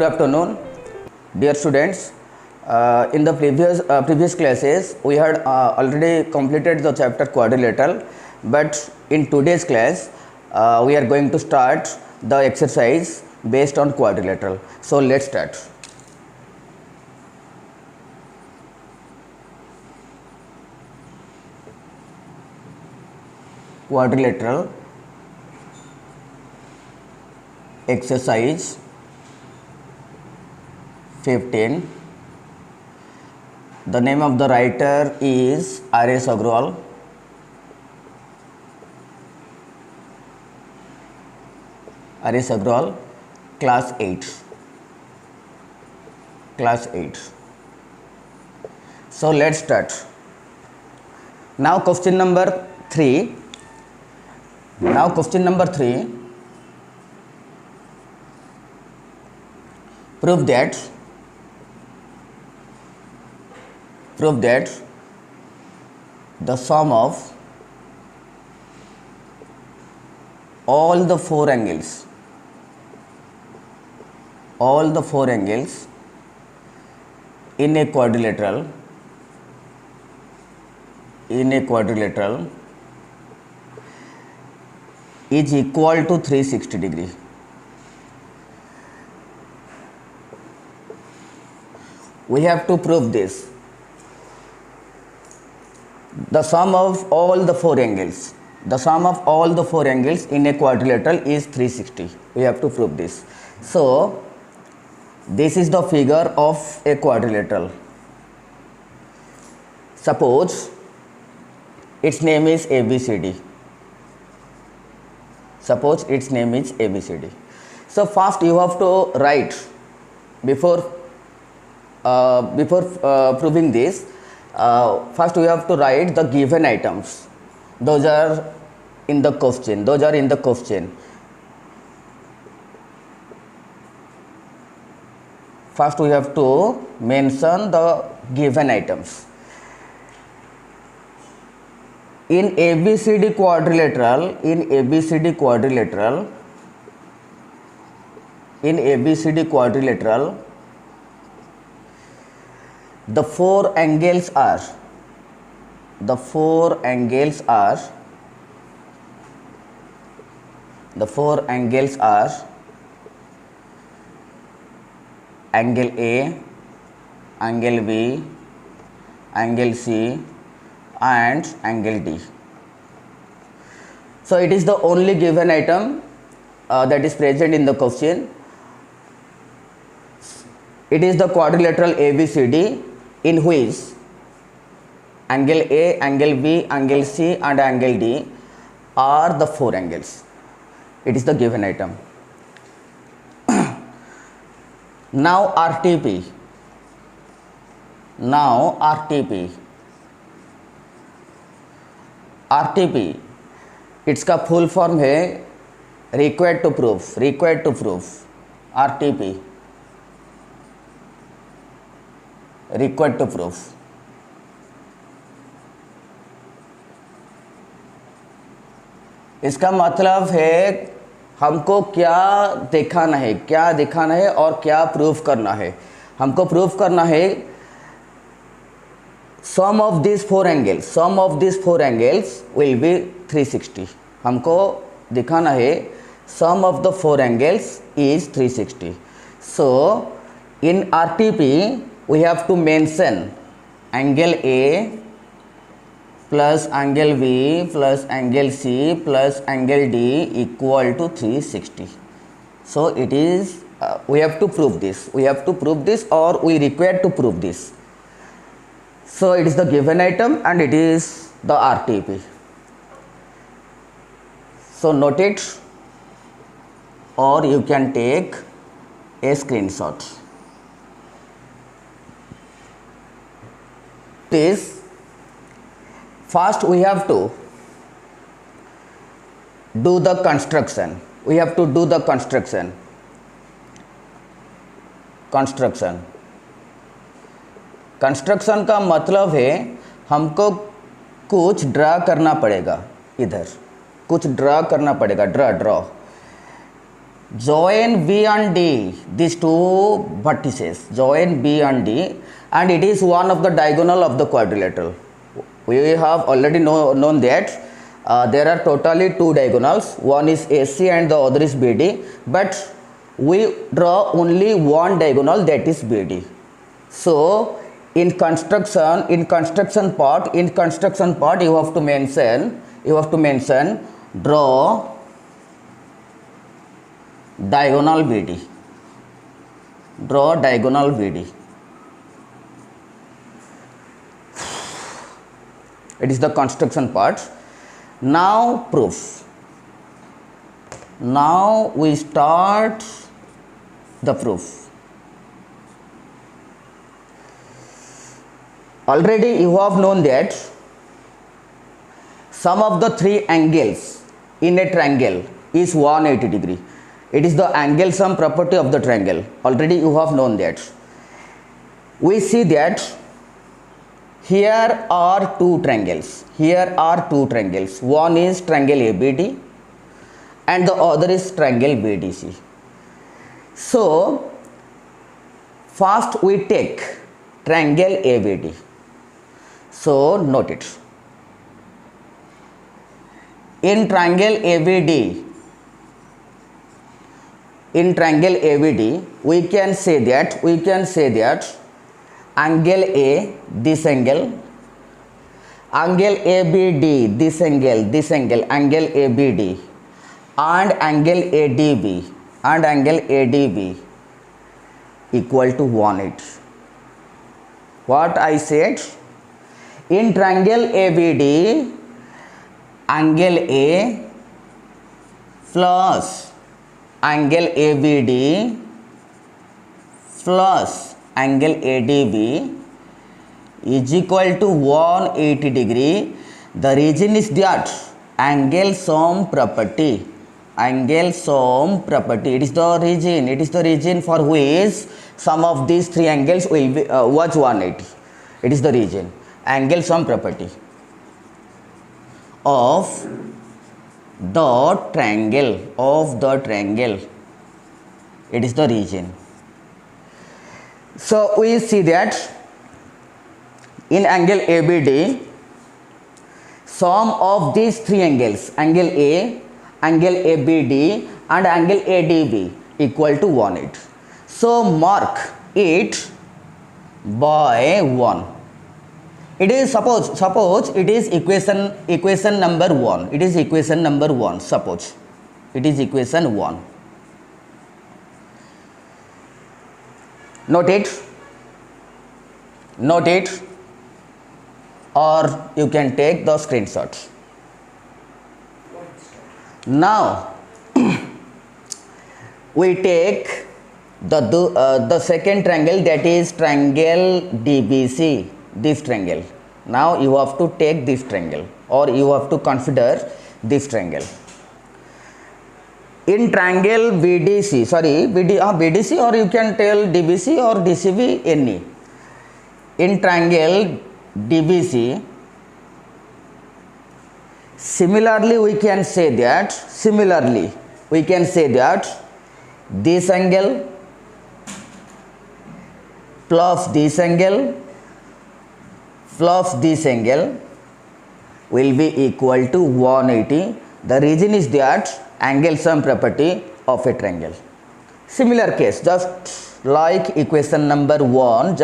Good afternoon, dear students. In the previous classes, we had already completed the chapter quadrilateral, but in today's class, we are going to start the exercise based on quadrilateral. So let's start. Quadrilateral exercise 15. The name of the writer is R.S. Agrawal. R.S. Agrawal, class 8. Class 8. So let's start. Now question number 3. Prove that the sum of all the four angles in a quadrilateral is equal to 360 degree. We have to prove this. The sum of all the four angles in a quadrilateral is 360. We have to prove this. So this is the figure of a quadrilateral. Suppose its name is ABCD. So first you have to write, before proving this, first we have to write the given items. Those are in the question. First we have to mention the given items. In ABCD quadrilateral, the four angles are angle A, angle B, angle C and angle D. So it is the only given item that is present in the question. It is the quadrilateral ABCD in which angle A, angle B, angle C and angle D are the four angles. It is the given item. Now RTP. इसका full form है required to prove. RTP, required to prove. इसका मतलब है हमको क्या दिखाना है और क्या प्रूफ करना है. हमको प्रूफ करना है sum of these four angles will be 360. हमको दिखाना है sum of the four angles is 360. So in RTP we have to mention angle A plus angle B plus angle C plus angle D equal to 360. So it is we have to prove this or we require to prove this. So it is the given item and it is the RTP. So note it or you can take a screenshot. This first we have to do the construction. Construction का मतलब है हमको कुछ draw करना पड़ेगा. इधर कुछ draw करना पड़ेगा. Draw join B and D, these two vertices, join B and D, and it is one of the diagonal of the quadrilateral. We have already known that there are totally two diagonals, one is AC and the other is BD, but we draw only one diagonal, that is BD. So in construction part you have to mention draw diagonal BD, draw diagonal BD. It is the construction part. Now proof. Now we start the proof. Already you have known that sum of the three angles in a triangle is 180 degree. It is the angle sum property of the triangle. Already you have known that. We see that here are two triangles. Here are two triangles. One is triangle ABD and the other is triangle BDC. So first we take triangle ABD. So note it. In triangle ABD, we can say that angle A, this angle ABD, this angle, angle ABD, and angle ADB equal to 180. What I said? In triangle ABD, angle A plus angle ABD plus angle ADB is equal to 180 degree. The reason is that angle sum property. It is the region for which sum of these three angles will be was 180. It is the region. Angle sum property of the triangle. It is the region. So we see that in angle ABD, sum of these three angles, angle A, angle ABD and angle ADB equal to 180. So mark it by 1. It is suppose it is equation number 1. It is equation number 1. Suppose it is equation 1. Note it, or you can take the screenshots. Now we take the second triangle, that is triangle DBC, this triangle. Now you have to take this triangle, or you have to consider this triangle. In triangle BDC, BDC, or you can tell DBC or DCB, any. In triangle DBC, similarly we can say that this angle plus this angle will be equal to 180. The reason is that angle sum property of a triangle. Similar case, just like equation number 1,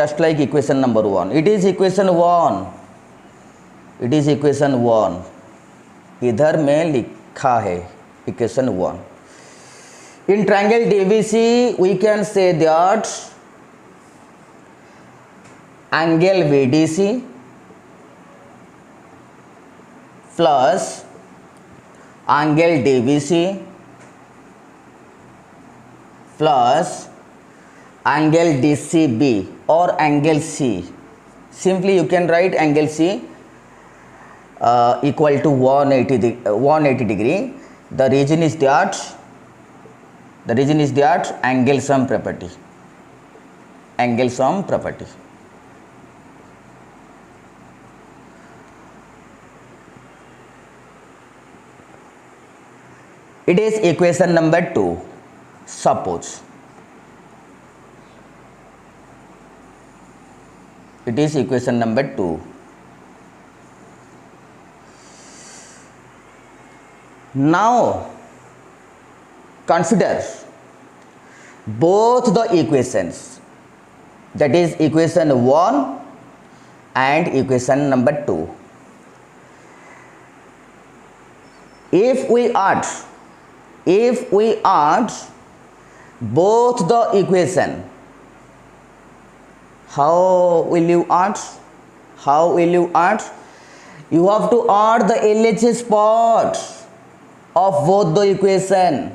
it is equation 1. इधर में लिखा है equation 1. In triangle DBC, we can say that angle BDC plus angle DBC plus angle DCB or angle C. Simply you can write angle C equal to 180 degree. The reason is that angle sum property. It is equation number 2. Suppose it is equation number 2. Now consider both the equations, that is equation 1 and equation number 2. If we add both the equation, how will you add? You have to add the LHS part of both the equation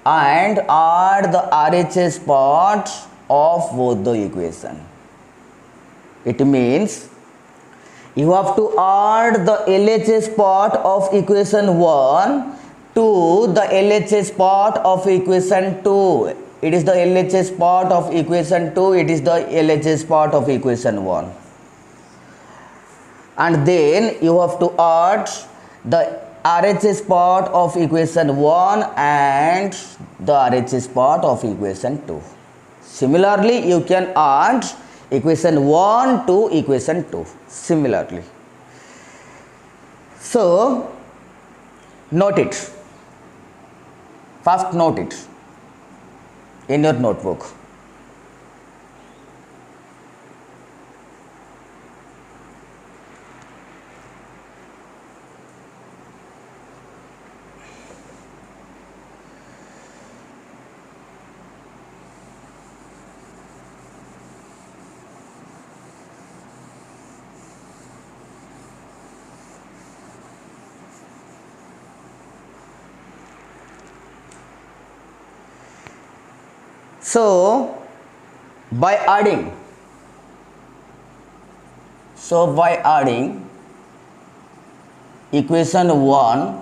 and add the RHS part of both the equation. It means you have to add the LHS part of equation 1 to the LHS part of equation 2. It is the LHS part of equation 2, it is the LHS part of equation 1. And then you have to add the RHS part of equation 1 and the RHS part of equation 2. Similarly, you can add equation 1 to equation 2 similarly. So note it, first note it in your notebook. So by adding equation 1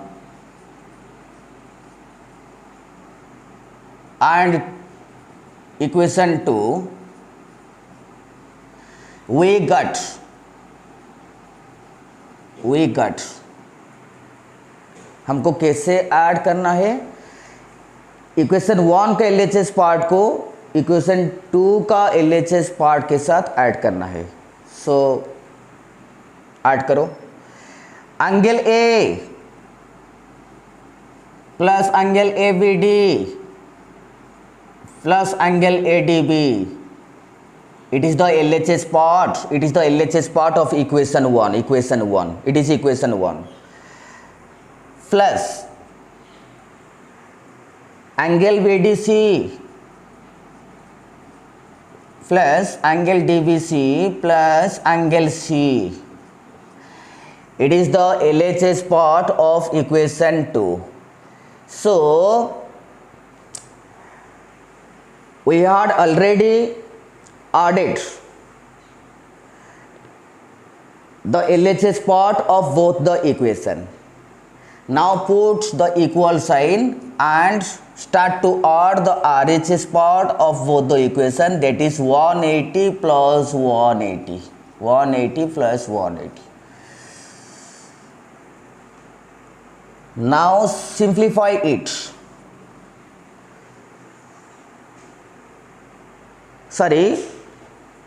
and equation 2, we got हमको कैसे add करना है? Equation 1 का LHS part को equation 2 का LHS part के साथ add करना है. सो ऐड करो. Angle A plus angle ABD plus angle ADB, it is the LHS part of equation 1. It is equation 1 plus angle BDC plus angle DBC plus angle C. It is the LHS part of equation 2. So we had already added the LHS part of both the equation. Now put the equal sign and start to add the RHS part of both the equation, that is 180 plus 180. 180 plus 180. Now simplify it.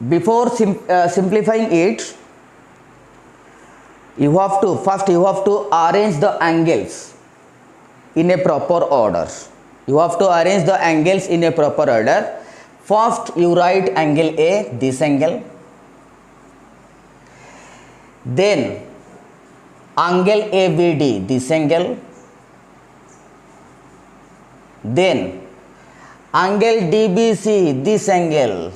Before simplifying it, you have to arrange the angles in a proper order. First you write angle A, this angle. Then angle ABD, this angle. Then angle DBC, this angle.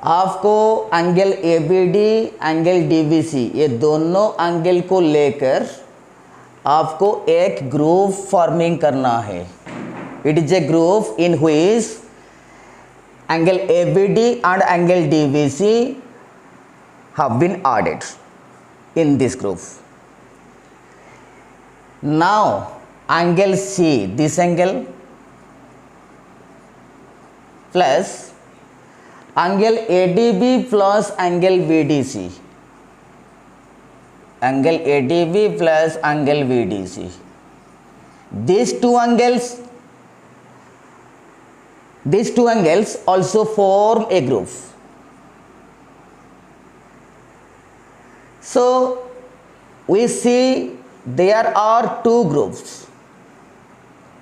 आपको angle ABD, angle DBC, ये दोनों angle को लेकर आपको एक group forming करना है. It is a group in which angle ABD and angle DBC have been added in this group. Now angle C, this angle, plus angle ADB plus angle BDC. these two angles also form a group. So we see there are two groups.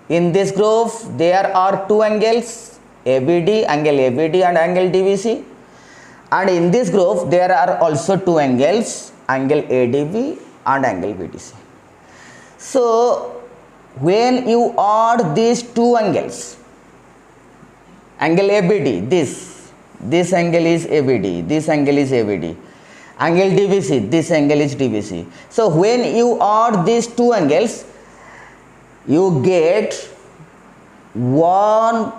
In this group there are two angles, ABD, angle ABD and angle DVC, and in this group there are also two angles, angle ADB and angle BDC. So when you add these two angles, angle ABD, this angle is ABD, this angle is ABD, angle DVC, this angle is DVC. So when you add these two angles, you get one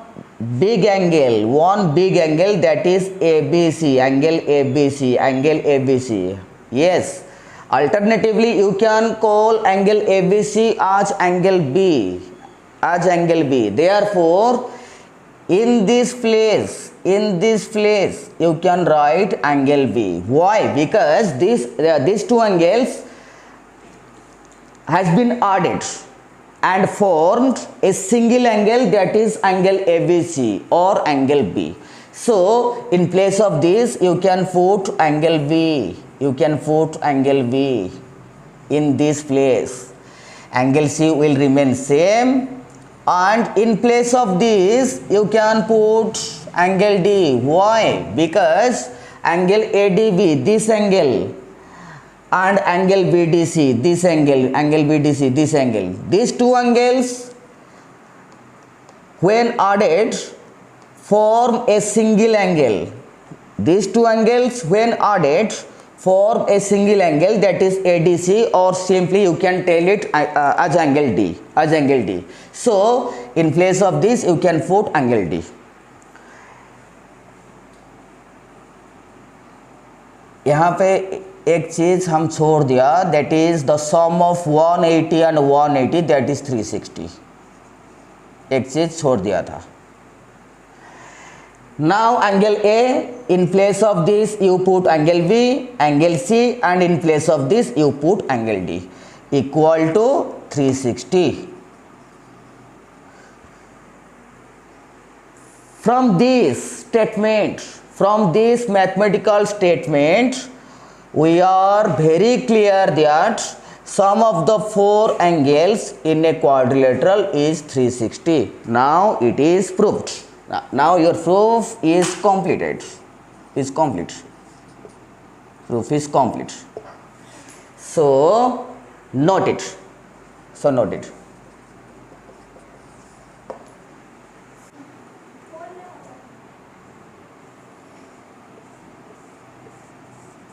big angle that is ABC, angle ABC. Yes, alternatively you can call angle ABC as angle B, Therefore in this place you can write angle B. Why? Because these two angles has been added and formed a single angle, that is angle ABC or angle B. So in place of this you can put angle B, in this place. Angle C will remain same, and in place of this you can put angle D. Why? Because angle ADB, this angle, and angle BDC, this angle, these two angles when added form a single angle. These two angles when added form a single angle, that is ADC, or simply you can tell it as angle D, So in place of this you can put angle D. यहाँ पे एक चीज हम छोड़ दिया, that is the sum of 180 and 180, that is 360. एक चीज छोड़ दिया था. Now angle A, in place of this you put angle B, angle C, and in place of this you put angle D, equal to 360. From this mathematical statement, we are very clear that sum of the four angles in a quadrilateral is 360. Now it is proved. Now your proof is completed. Proof is complete. So note it.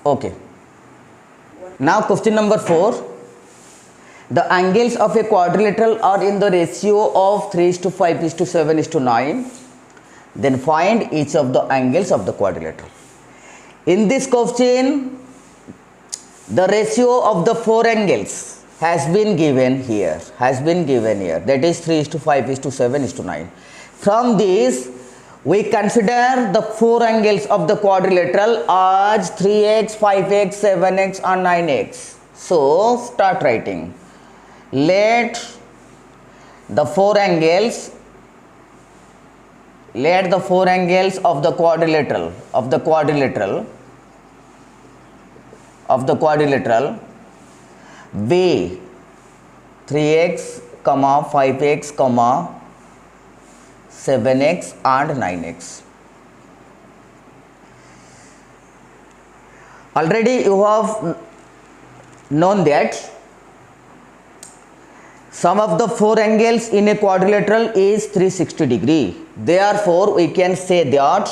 Okay. Now question number 4. The angles of a quadrilateral are in the ratio of 3:5:7:9. Then find each of the angles of the quadrilateral. In this question, the ratio of the four angles has been given here. That is 3:5:7:9. From this, we consider the four angles of the quadrilateral as 3x, 5x, 7x and 9x. So start writing. Let the four angles of the quadrilateral be 3x, 5x, 7x and 9x. Already you have known that sum of the four angles in a quadrilateral is 360 degree. Therefore, we can say that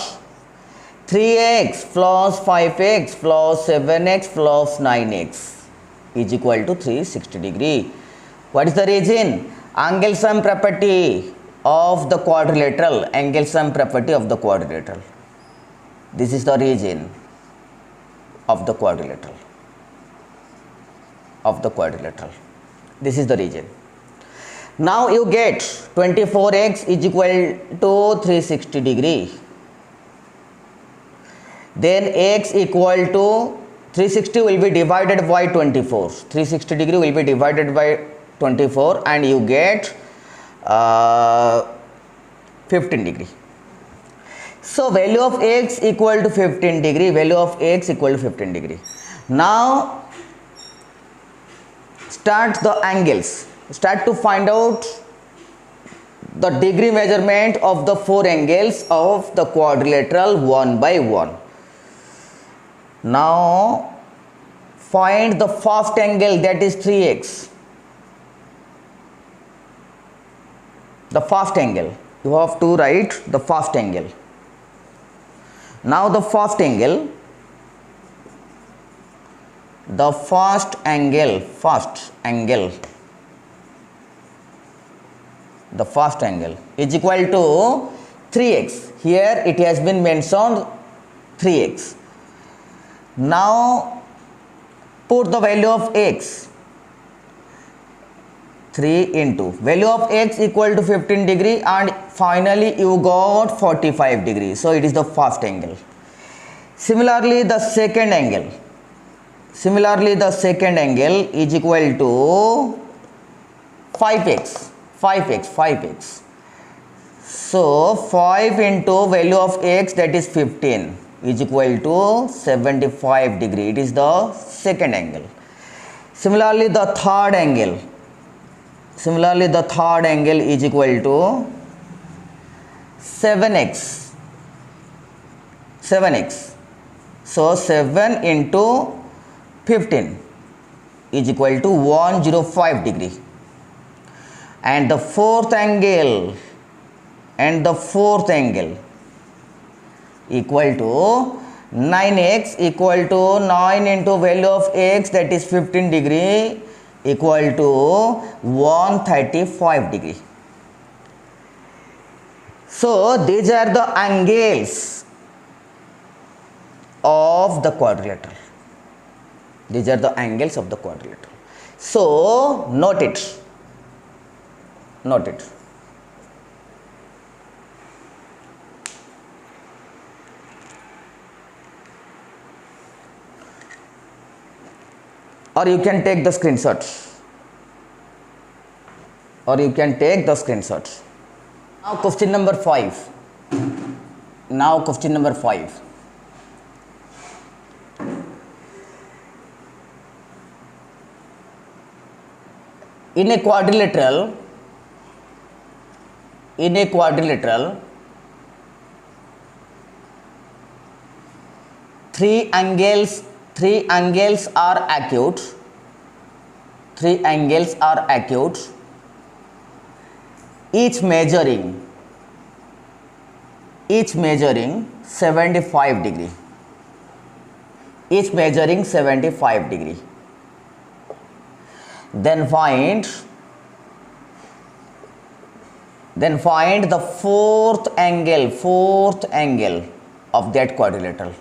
3x plus 5x plus 7x plus 9x is equal to 360 degree. What is the reason? Angle sum property of the quadrilateral. This is the region of the quadrilateral. This is the region. Now you get 24x is equal to 360 degree. Then x equal to 360 will be divided by 24. 360 degree will be divided by 24 and you get 15 degree. So value of x equal to 15 degree, value of x equal to 15 degree. Now start the angles, start to find out the degree measurement of the 4 angles of the quadrilateral one by one. Now find the first angle, that is 3x. The first angle, you have to write the first angle. Now the first angle, is equal to 3x. Here it has been mentioned 3x. Now put the value of x, 3 into value of x equal to 15 degree, and finally you got 45 degrees. So it is the first angle. Similarly the second angle is equal to 5x. So 5 into value of x, that is 15, is equal to 75 degree. It is the second angle. Similarly the third angle is equal to 7x. So 7 into 15 is equal to 105 degree. And the fourth angle equal to 9x, equal to 9 into value of x, that is 15 degree, equal to 135 degree. So these are the angles of the quadrilateral. So note it. Or you can take the screenshots. Now question number 5. In a quadrilateral, three angles are acute. Each measuring 75 degree. Then find the fourth angle of that quadrilateral.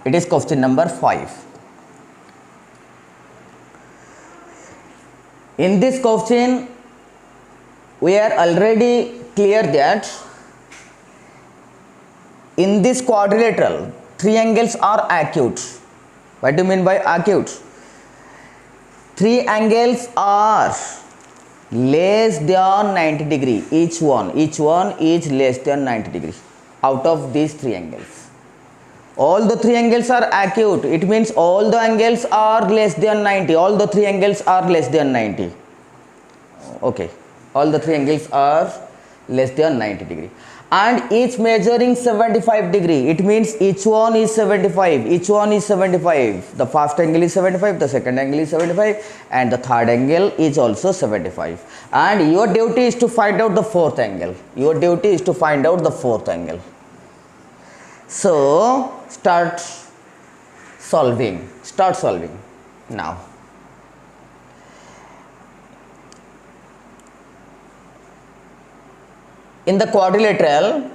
It is question number 5. In this question, we are already clear that in this quadrilateral, three angles are acute. What do you mean by acute? Three angles are less than 90 degree. Each one is less than 90 degree out of these three angles. All the three angles are acute. It means all the angles are less than 90. All the three angles are less than 90. Okay. All the three angles are less than 90 degree. And each measuring 75 degree. It means each one is 75. The first angle is 75, the second angle is 75, and the third angle is also 75. And your duty is to find out the fourth angle. So start solving now. In the quadrilateral,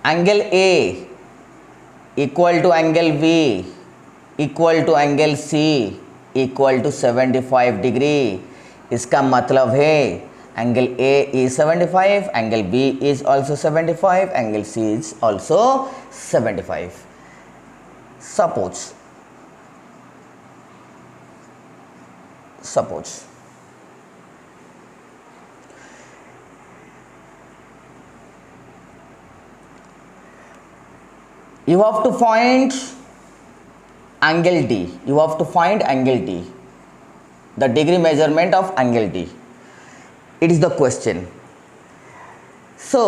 angle A equal to angle V equal to angle C equal to 75 degree. इसका मतलब है angle A is 75, angle B is also 75, angle C is also 75। suppose you have to find angle D. You have to find angle D, the degree measurement of angle D. It is the question. So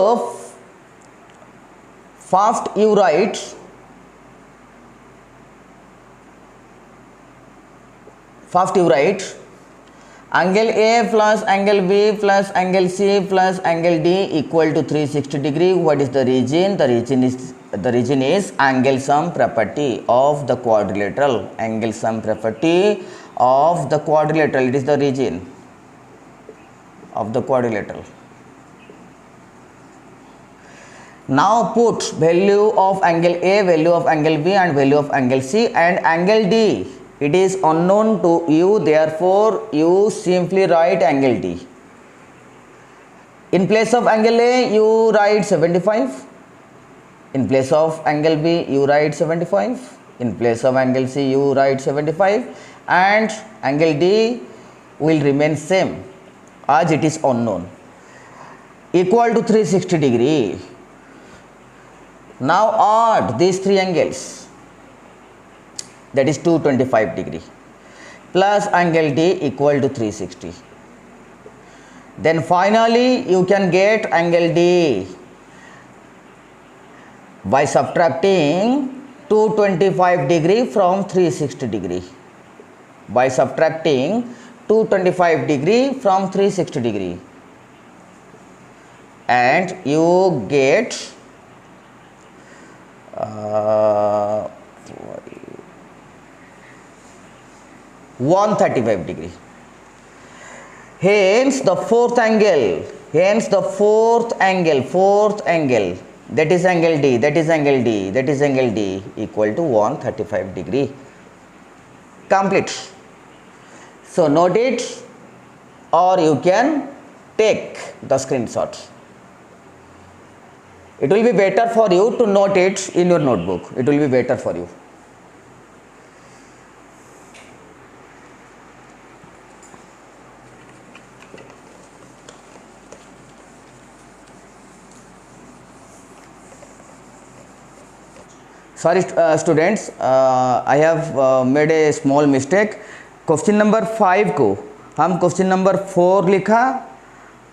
first you write angle A plus angle B plus angle C plus angle D equal to 360 degree. What is the region? The region is angle sum property of the quadrilateral. Angle sum property of the quadrilateral. It is the region of the quadrilateral. Now put value of angle A, value of angle B and value of angle C and angle D. It is unknown to you, therefore you simply write angle D. In place of angle A you write 75, in place of angle B you write 75, in place of angle C you write 75 and angle D will remain same as it is unknown, equal to 360 degree. Now add these three angles, that is 225 degree plus angle D equal to 360. Then finally you can get angle D by subtracting 225 degree from 360 degree. By subtracting 225 degree from 360 degree, and you get 135 degree. Hence the fourth angle, that is angle D equal to 135 degree. Complete. So note it, or you can take the screenshot. It will be better for you to note it in your notebook. It will be better for you. Sorry students, I have made a small mistake. Question number 5 को हम question number 4 लिखा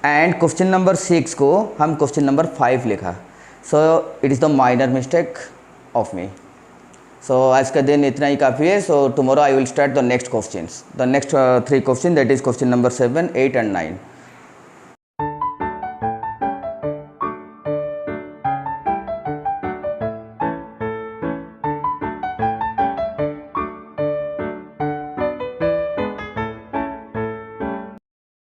and question number 6 को हम question number 5 लिखा. So it is the minor mistake of me. So आज का दिन इतना ही काफ़ी है. So tomorrow I will start the next questions. The next 3 questions, that is question number 7, 8 and 9.